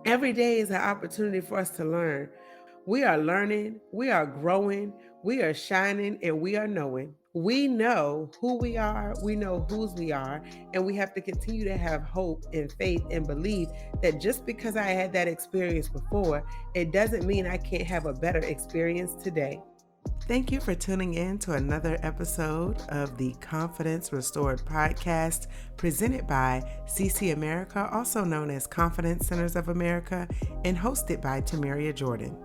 Every day is an opportunity for us to learn. We are learning, we are growing, we are shining, and we are knowing. We know who we are, we know whose we are, and we have to continue to have hope and faith and believe that just because I had that experience before, it doesn't mean I can't have a better experience today. Thank you for tuning in to another episode of the Confidence Restored podcast presented by CC America, also known as Confidence Centers of America, and hosted by Tomeria Jordan.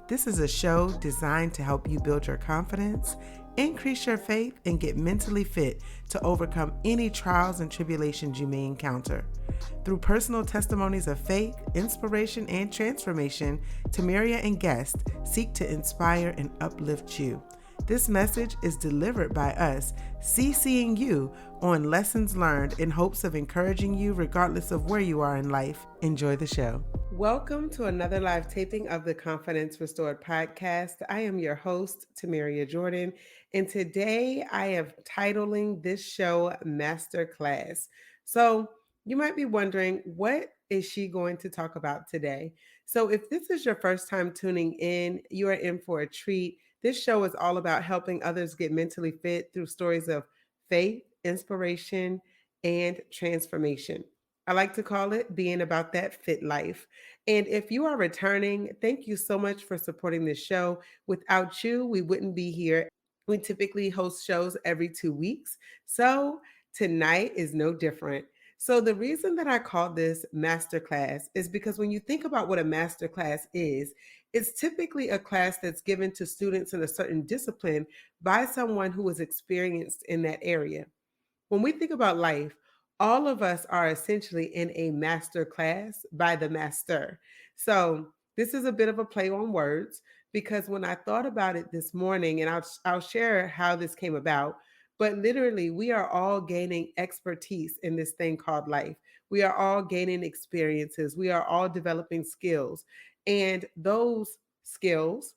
This is a show designed to help you build your confidence, increase your faith, and get mentally fit to overcome any trials and tribulations you may encounter. Through personal testimonies of faith, inspiration, and transformation, Tomeria and guests seek to inspire and uplift you. This message is delivered by us, CCing you on lessons learned in hopes of encouraging you regardless of where you are in life. Enjoy the show. Welcome to another live taping of the Confidence Restored podcast. I am your host, Tomeria Jordan, and today I am titling this show Masterclass. So you might be wondering, what is she going to talk about today? So if this is your first time tuning in, you are in for a treat. This show is all about helping others get mentally fit through stories of faith, inspiration, and transformation. I like to call it being about that fit life. And if you are returning, thank you so much for supporting this show. Without you, we wouldn't be here. We typically host shows every 2 weeks. So tonight is no different. So the reason that I call this masterclass is because when you think about what a masterclass is, it's typically a class that's given to students in a certain discipline by someone who is experienced in that area. When we think about life, all of us are essentially in a master class by the master. So, this is a bit of a play on words because when I thought about it this morning, and I'll share how this came about, but literally, we are all gaining expertise in this thing called life. We are all gaining experiences. We are all developing skills. And those skills,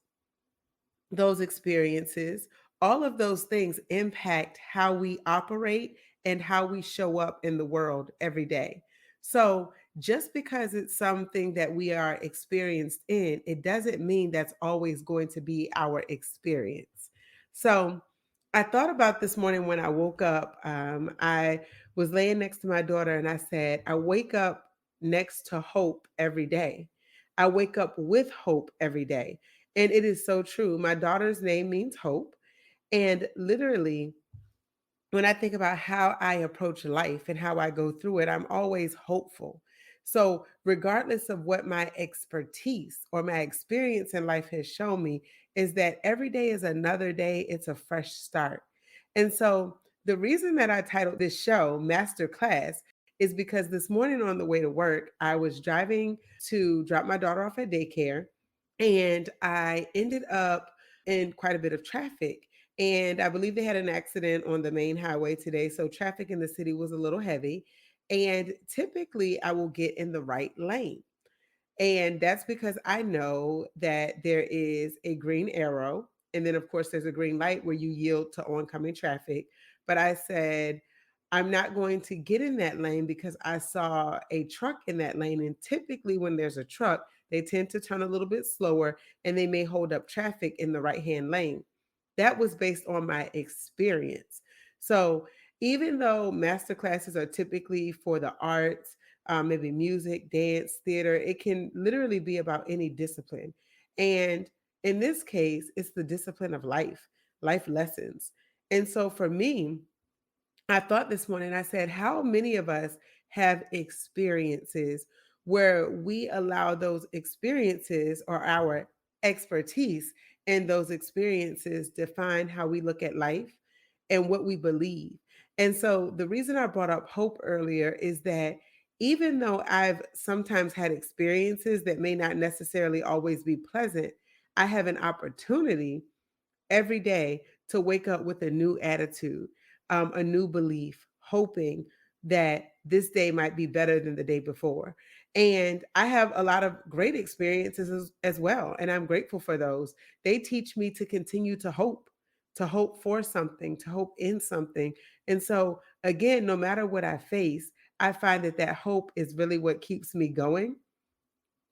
those experiences, all of those things impact how we operate and how we show up in the world every day. So, just because it's something that we are experienced in, it doesn't mean that's always going to be our experience. So, I thought about this morning when I woke up. I was laying next to my daughter and I said, I wake up next to hope every day. I wake up with hope every day. And it is so true. My daughter's name means hope. And literally, when I think about how I approach life and how I go through it, I'm always hopeful. So, regardless of what my expertise or my experience in life has shown me, is that every day is another day, it's a fresh start. And so, the reason that I titled this show Master Class is because this morning on the way to work, I was driving to drop my daughter off at daycare, and I ended up in quite a bit of traffic. And I believe they had an accident on the main highway today. So traffic in the city was a little heavy. And typically I will get in the right lane. And that's because I know that there is a green arrow. And then, of course, there's a green light where you yield to oncoming traffic. But I said, I'm not going to get in that lane because I saw a truck in that lane. And typically, when there's a truck, they tend to turn a little bit slower and they may hold up traffic in the right hand lane. That was based on my experience. So, even though master classes are typically for the arts, maybe music, dance, theater. It can literally be about any discipline. And in this case, it's the discipline of life, life lessons. And so for me, I thought this morning, I said, how many of us have experiences where we allow those experiences or our expertise in those experiences define how we look at life and what we believe? And so the reason I brought up hope earlier is that even though I've sometimes had experiences that may not necessarily always be pleasant, I have an opportunity every day to wake up with a new attitude, a new belief, hoping that this day might be better than the day before. And I have a lot of great experiences as well. And I'm grateful for those. They teach me to continue to hope for something, to hope in something. And so, again, no matter what I face, I find that that hope is really what keeps me going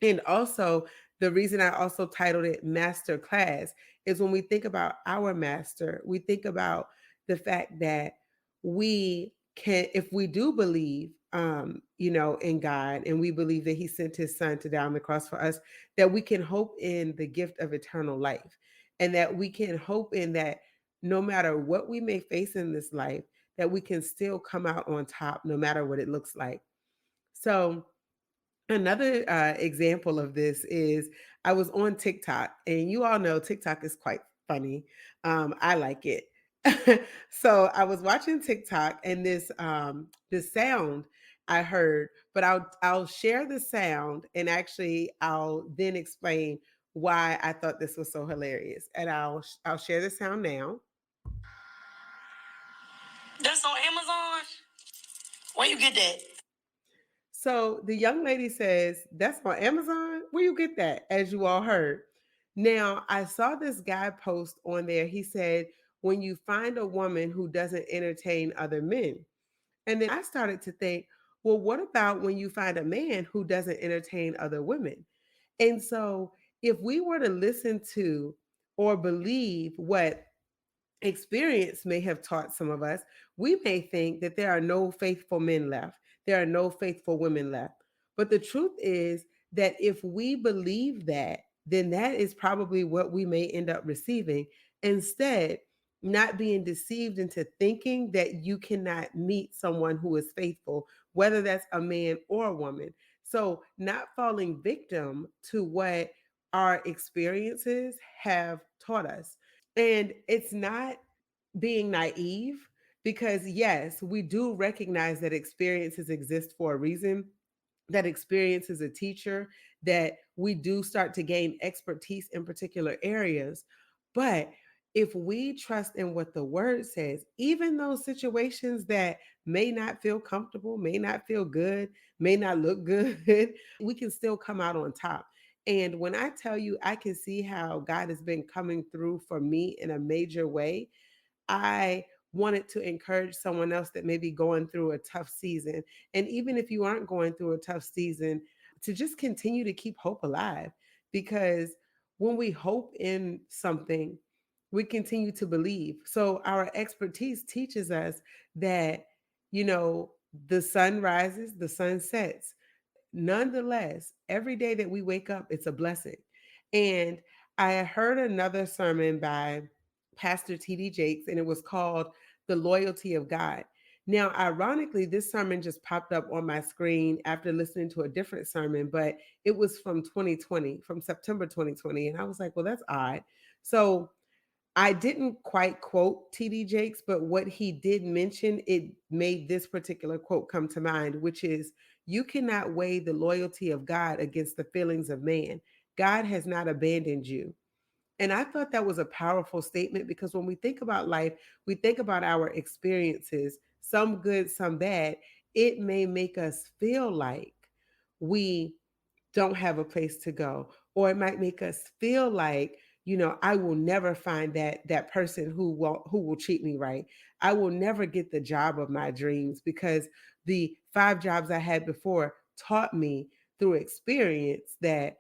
And also, the reason I also titled it Masterclass is when we think about our master, we think about the fact that we can, if we do believe, in God, and we believe that He sent His Son to die on the cross for us, that we can hope in the gift of eternal life, and that we can hope in that no matter what we may face in this life, that we can still come out on top, no matter what it looks like. So, another example of this is I was on TikTok, and you all know TikTok is quite funny. I like it. So I was watching TikTok, and this sound I heard, but I'll share the sound, and actually I'll then explain why I thought this was so hilarious. And I'll share the sound now. That's on Amazon. Where you get that? So the young lady says, "That's on Amazon? Where you get that?" As you all heard. Now, I saw this guy post on there. He said, "When you find a woman who doesn't entertain other men." And then I started to think, well, what about when you find a man who doesn't entertain other women? And so, if we were to listen to or believe what experience may have taught some of us, we may think that there are no faithful men left, there are no faithful women left. But the truth is that if we believe that, then that is probably what we may end up receiving. Instead, not being deceived into thinking that you cannot meet someone who is faithful, whether that's a man or a woman. So, not falling victim to what our experiences have taught us. And it's not being naive, because yes, we do recognize that experiences exist for a reason, that experience is a teacher, that we do start to gain expertise in particular areas. But if we trust in what the word says, even those situations that may not feel comfortable, may not feel good, may not look good, we can still come out on top. And when I tell you, I can see how God has been coming through for me in a major way. I wanted to encourage someone else that may be going through a tough season. And even if you aren't going through a tough season, to just continue to keep hope alive. Because when we hope in something, we continue to believe. So our expertise teaches us that, the sun rises, the sun sets. Nonetheless, every day that we wake up, it's a blessing. And I heard another sermon by Pastor T.D. Jakes, and it was called The Loyalty of God. Now, ironically, this sermon just popped up on my screen after listening to a different sermon, but it was from 2020, from September 2020. And I was like, well, that's odd. So I didn't quite quote TD Jakes, but what he did mention, it made this particular quote come to mind, which is, "You cannot weigh the loyalty of God against the feelings of man. God has not abandoned you." And I thought that was a powerful statement, because when we think about life, we think about our experiences, some good, some bad. It may make us feel like we don't have a place to go, or it might make us feel like, I will never find that person who will treat me right. I will never get the job of my dreams, because the 5 jobs I had before taught me through experience that,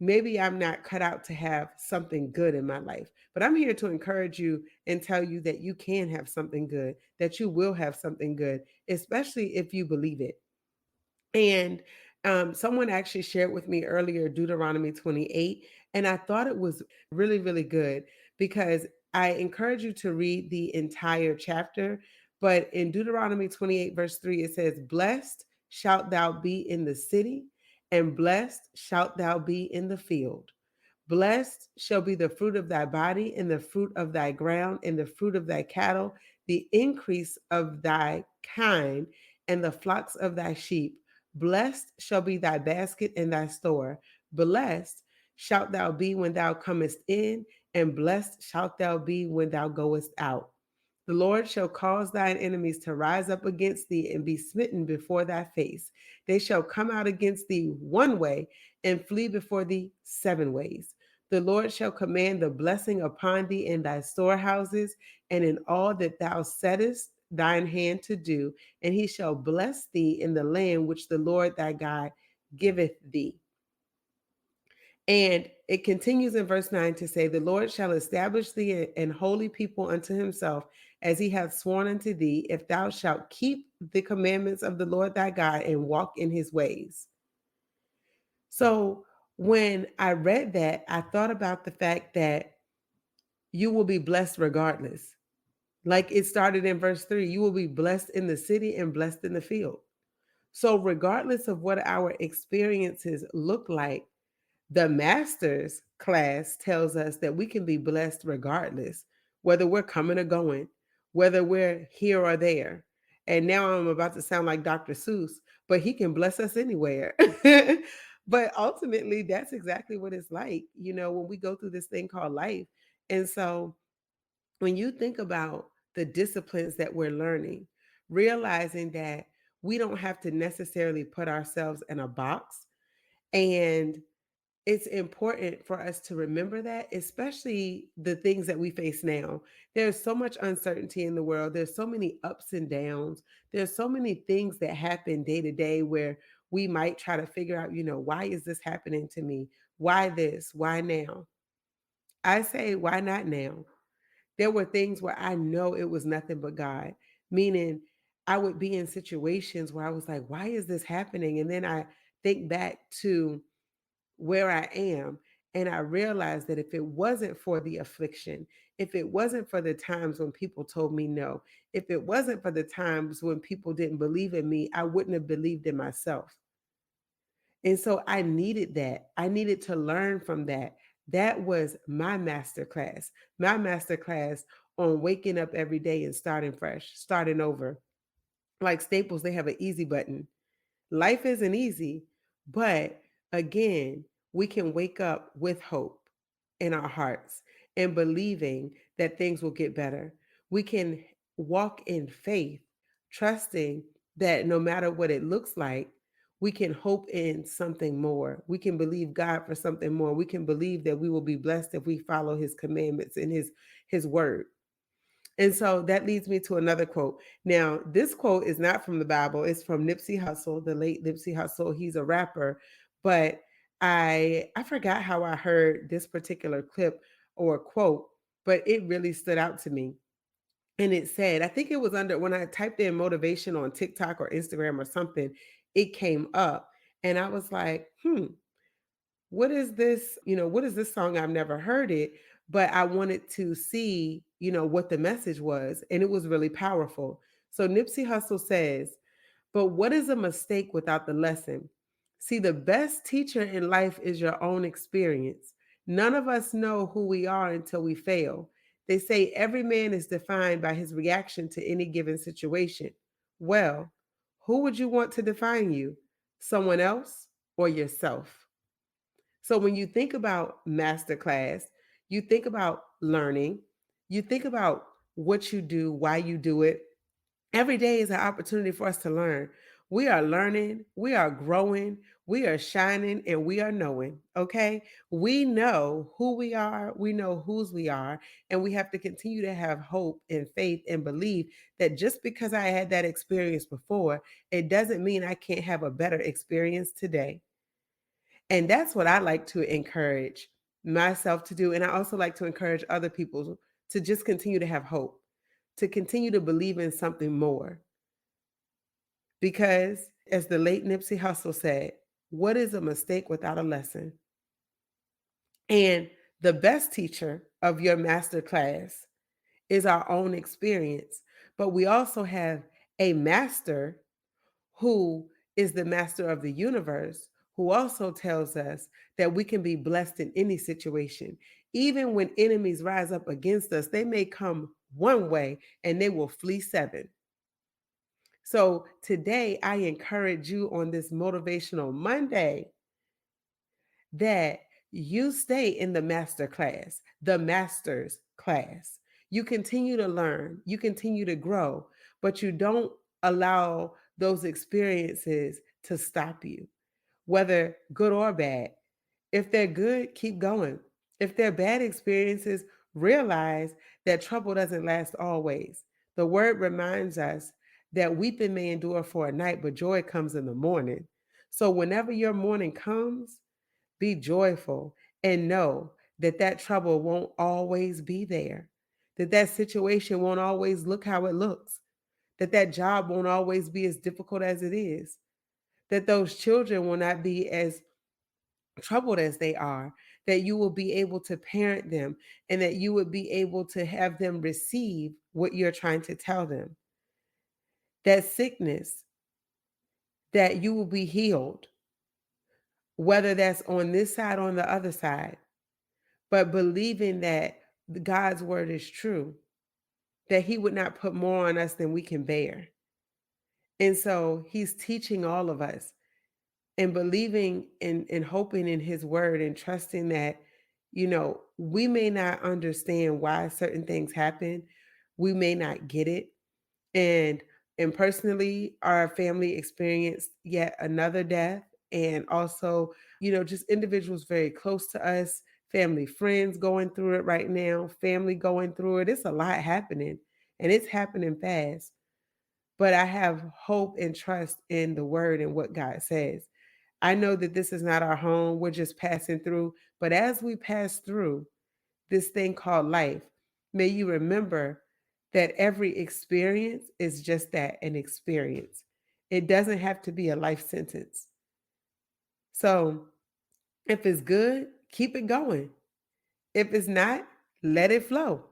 maybe I'm not cut out to have something good in my life. But I'm here to encourage you and tell you that you can have something good, that you will have something good, especially if you believe it. And someone actually shared with me earlier Deuteronomy 28, and I thought it was really, really good, because I encourage you to read the entire chapter. But in Deuteronomy 28, verse 3, it says, "Blessed shalt thou be in the city, and blessed shalt thou be in the field. Blessed shall be the fruit of thy body, and the fruit of thy ground, and the fruit of thy cattle, the increase of thy kind, and the flocks of thy sheep. Blessed shall be thy basket and thy store. Blessed shalt thou be when thou comest in, and blessed shalt thou be when thou goest out. The Lord shall cause thine enemies to rise up against thee and be smitten before thy face. They shall come out against thee one way and flee before thee 7 ways. The Lord shall command the blessing upon thee in thy storehouses and in all that thou settest thine hand to do, and he shall bless thee in the land which the Lord thy God giveth thee." And it continues in verse 9 to say, "The Lord shall establish thee an holy people unto himself, as he hath sworn unto thee, if thou shalt keep the commandments of the Lord thy God and walk in his ways." So when I read that, I thought about the fact that you will be blessed regardless. Like it started in verse 3, you will be blessed in the city and blessed in the field. So, regardless of what our experiences look like, the master's class tells us that we can be blessed regardless, whether we're coming or going, whether we're here or there. And now I'm about to sound like Dr. Seuss, but he can bless us anywhere. But ultimately, that's exactly what it's like, when we go through this thing called life. And so, when you think about the disciplines that we're learning, realizing that we don't have to necessarily put ourselves in a box. And it's important for us to remember that, especially the things that we face now. There's so much uncertainty in the world. There's so many ups and downs. There's so many things that happen day to day where we might try to figure out, why is this happening to me? Why this? Why now? I say, why not now? There were things where I know it was nothing but God, meaning I would be in situations where I was like, why is this happening? And then I think back to where I am, and I realized that if it wasn't for the affliction, if it wasn't for the times when people told me no, if it wasn't for the times when people didn't believe in me, I wouldn't have believed in myself. And so I needed that. I needed to learn from that. That was my master class. My master class on waking up every day and starting fresh, starting over. Like Staples, they have an easy button. Life isn't easy, but again, we can wake up with hope in our hearts and believing that things will get better. We can walk in faith, trusting that no matter what it looks like, we can hope in something more. We can believe God for something more. We can believe that we will be blessed if we follow his commandments and his word. And so that leads me to another quote. Now, this quote is not from the Bible. It's from Nipsey Hussle, the late Nipsey Hussle. He's a rapper, but I forgot how I heard this particular clip or quote, but it really stood out to me. And it said, I think it was under when I typed in motivation on TikTok or Instagram or something, it came up. And I was like, what is this? What is this song? I've never heard it, but I wanted to see, what the message was. And it was really powerful. So Nipsey Hussle says, but what is a mistake without the lesson? See, the best teacher in life is your own experience. None of us know who we are until we fail. They say every man is defined by his reaction to any given situation. Well, who would you want to define you? Someone else or yourself? So when you think about masterclass, you think about learning, you think about what you do, why you do it. Every day is an opportunity for us to learn. We are learning, we are growing, we are shining, and we are knowing. Okay. We know who we know whose we are, and we have to continue to have hope and faith and believe that just because I had that experience before, it doesn't mean I can't have a better experience today. And that's what I like to encourage myself to do. And I also like to encourage other people to just continue to have hope, to continue to believe in something more. Because, as the late Nipsey Hussle said, what is a mistake without a lesson? And the best teacher of your master class is our own experience. But we also have a master who is the master of the universe, who also tells us that we can be blessed in any situation. Even when enemies rise up against us, they may come one way and they will flee seven. So today, I encourage you on this motivational Monday that you stay in the master class, the master's class. You continue to learn, you continue to grow, but you don't allow those experiences to stop you, whether good or bad. If they're good, keep going. If they're bad experiences, realize that trouble doesn't last always. The word reminds us that weeping may endure for a night, but joy comes in the morning. So whenever your morning comes, Be joyful and know that that trouble won't always be there, that that situation won't always look how it looks, that that job won't always be as difficult as it is, that those children will not be as troubled as they are, that you will be able to parent them and that you would be able to have them receive what you're trying to tell them. That sickness, that you will be healed, whether that's on this side or on the other side, but believing that God's word is true, that he would not put more on us than we can bear. And so he's teaching all of us and believing and hoping in his word and trusting that, we may not understand why certain things happen. We may not get it. And personally, our family experienced yet another death. And also, just individuals very close to us, family, friends going through it right now, family going through it. It's a lot happening and it's happening fast. But I have hope and trust in the word and what God says. I know that this is not our home. We're just passing through. But as we pass through this thing called life, may you remember that every experience is just that, an experience. It doesn't have to be a life sentence. So if it's good, keep it going. If it's not, let it flow.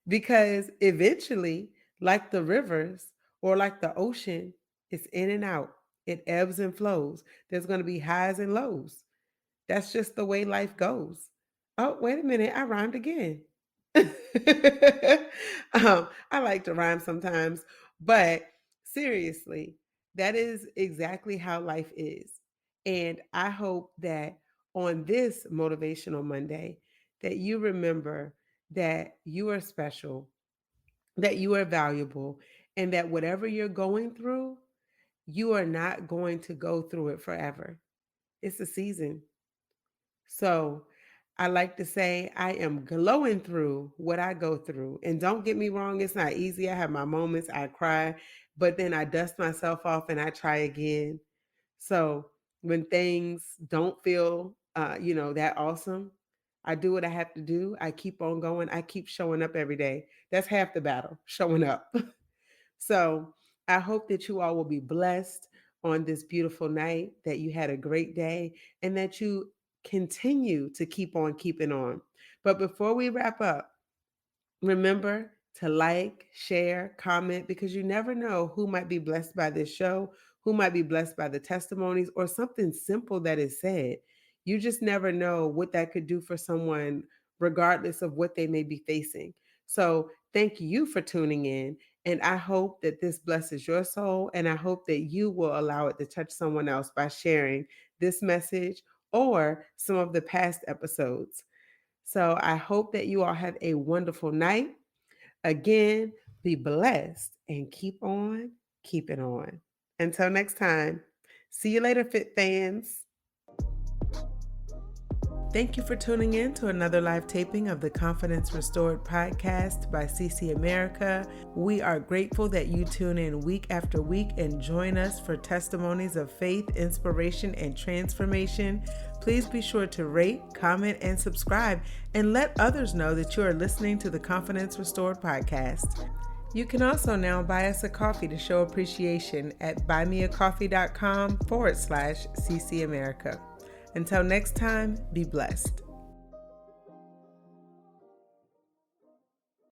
Because eventually, like the rivers or like the ocean, it's in and out. It ebbs and flows. There's going to be highs and lows. That's just the way life goes. Oh, wait a minute. I rhymed again. I like to rhyme sometimes, but seriously, that is exactly how life is. And I hope that on this Motivational Monday, that you remember that you are special, that you are valuable, and that whatever you're going through, you are not going to go through it forever. It's a season. So I like to say I am glowing through what I go through. And don't get me wrong, it's not easy. I have my moments, I cry, but then I dust myself off and I try again. So when things don't feel, that awesome, I do what I have to do. I keep on going. I keep showing up every day. That's half the battle, showing up. So I hope that you all will be blessed on this beautiful night, that you had a great day, and that you continue to keep on keeping on. But before we wrap up, remember to like, share, comment, because you never know who might be blessed by this show, who might be blessed by the testimonies or something simple that is said. You just never know what that could do for someone, regardless of what they may be facing. So, thank you for tuning in. And I hope that this blesses your soul. And I hope that you will allow it to touch someone else by sharing this message or some of the past episodes. So I hope that you all have a wonderful night. Again, be blessed and keep on keeping on. Until next time, see you later, Fit fans. Thank you for tuning in to another live taping of the Confidence Restored podcast by CC America. We are grateful that you tune in week after week and join us for testimonies of faith, inspiration, and transformation. Please be sure to rate, comment, and subscribe, and let others know that you are listening to the Confidence Restored podcast. You can also now buy us a coffee to show appreciation at buymeacoffee.com/CC America. Until next time, be blessed.